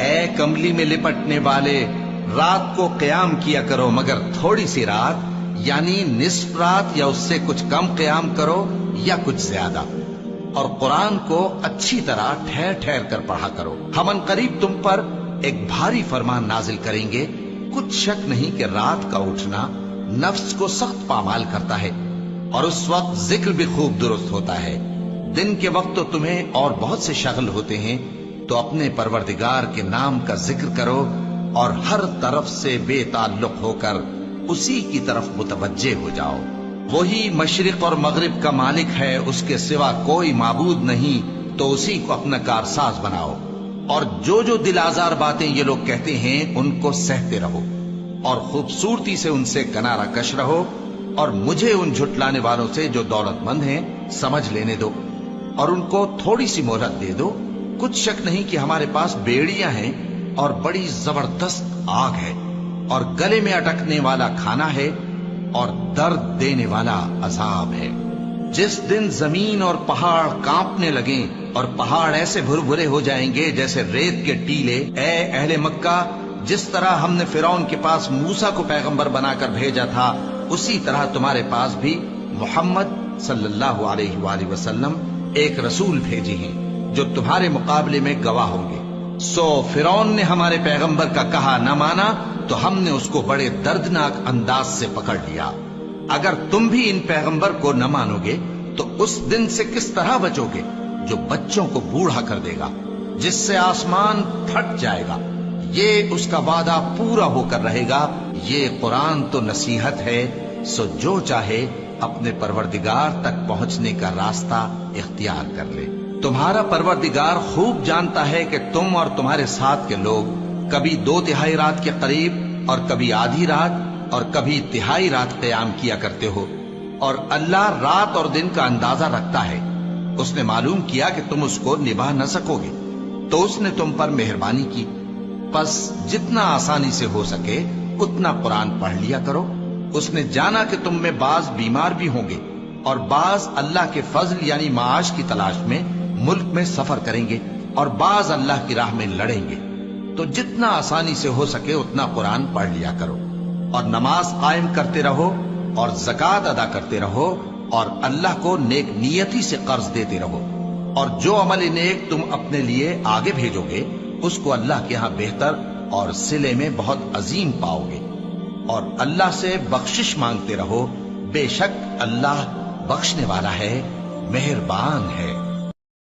اے کملی میں لپٹنے والے، رات کو قیام کیا کرو مگر تھوڑی سی رات، یعنی نصف رات یا اس سے کچھ کم قیام کرو یا کچھ زیادہ، اور قرآن کو اچھی طرح ٹھہر ٹھہر کر پڑھا کرو۔ ہم ان قریب تم پر ایک بھاری فرمان نازل کریں گے، کچھ شک نہیں کہ رات کا اٹھنا نفس کو سخت پامال کرتا ہے، اور اس وقت ذکر بھی خوب درست ہوتا ہے۔ دن کے وقت تو تمہیں اور بہت سے شغل ہوتے ہیں، تو اپنے پروردگار کے نام کا ذکر کرو اور ہر طرف سے بے تعلق ہو کر اسی کی طرف متوجہ ہو جاؤ۔ وہی مشرق اور مغرب کا مالک ہے، اس کے سوا کوئی معبود نہیں، تو اسی کو اپنا کارساز بناؤ۔ اور جو دل آزار باتیں یہ لوگ کہتے ہیں ان کو سہتے رہو، اور خوبصورتی سے ان سے کنارہ کش رہو، اور مجھے ان جھٹلانے والوں سے جو دولت مند ہیں سمجھ لینے دو، اور ان کو تھوڑی سی مہلت دے دو۔ کچھ شک نہیں کہ ہمارے پاس بیڑیاں ہیں اور بڑی زبردست آگ ہے، اور گلے میں اٹکنے والا کھانا ہے، اور درد دینے والا عذاب ہے۔ جس دن زمین اور پہاڑ کانپنے لگیں اور پہاڑ ایسے بھربھرے ہو جائیں گے جیسے ریت کے ٹیلے، اے اہل مکہ، جس طرح ہم نے فرعون کے پاس موسیٰ کو پیغمبر بنا کر بھیجا تھا، اسی طرح تمہارے پاس بھی محمد صلی اللہ علیہ وآلہ وسلم ایک رسول بھیجے ہیں جو تمہارے مقابلے میں گواہ ہوں گے۔ سو فرعون نے ہمارے پیغمبر کا کہا نہ مانا تو ہم نے اس کو بڑے دردناک انداز سے پکڑ لیا۔ اگر تم بھی ان پیغمبر کو نہ مانو گے تو اس دن سے کس طرح بچو گے جو بچوں کو بوڑھا کر دے گا، جس سے آسمان پھٹ جائے گا۔ یہ اس کا وعدہ پورا ہو کر رہے گا۔ یہ قرآن تو نصیحت ہے، سو جو چاہے اپنے پروردگار تک پہنچنے کا راستہ اختیار کر لے۔ تمہارا پروردگار خوب جانتا ہے کہ تم اور تمہارے ساتھ کے لوگ کبھی 2/3 رات کے قریب اور کبھی آدھی رات اور کبھی تہائی رات قیام کیا کرتے ہو، اور اللہ رات اور دن کا اندازہ رکھتا ہے۔ اس نے معلوم کیا کہ تم اس کو نبھا نہ سکو گے، تو اس نے تم پر مہربانی کی، پس جتنا آسانی سے ہو سکے اتنا قرآن پڑھ لیا کرو۔ اس نے جانا کہ تم میں بعض بیمار بھی ہوں گے، اور بعض اللہ کے فضل یعنی معاش کی تلاش میں ملک میں سفر کریں گے، اور بعض اللہ کی راہ میں لڑیں گے، تو جتنا آسانی سے ہو سکے اتنا قرآن پڑھ لیا کرو، اور نماز قائم کرتے رہو اور زکوٰۃ ادا کرتے رہو، اور اللہ کو نیک نیتی سے قرض دیتے رہو، اور جو عمل نیک تم اپنے لیے آگے بھیجو گے اس کو اللہ کے ہاں بہتر اور صلے میں بہت عظیم پاؤ گے، اور اللہ سے بخشش مانگتے رہو، بے شک اللہ بخشنے والا ہے، مہربان ہے۔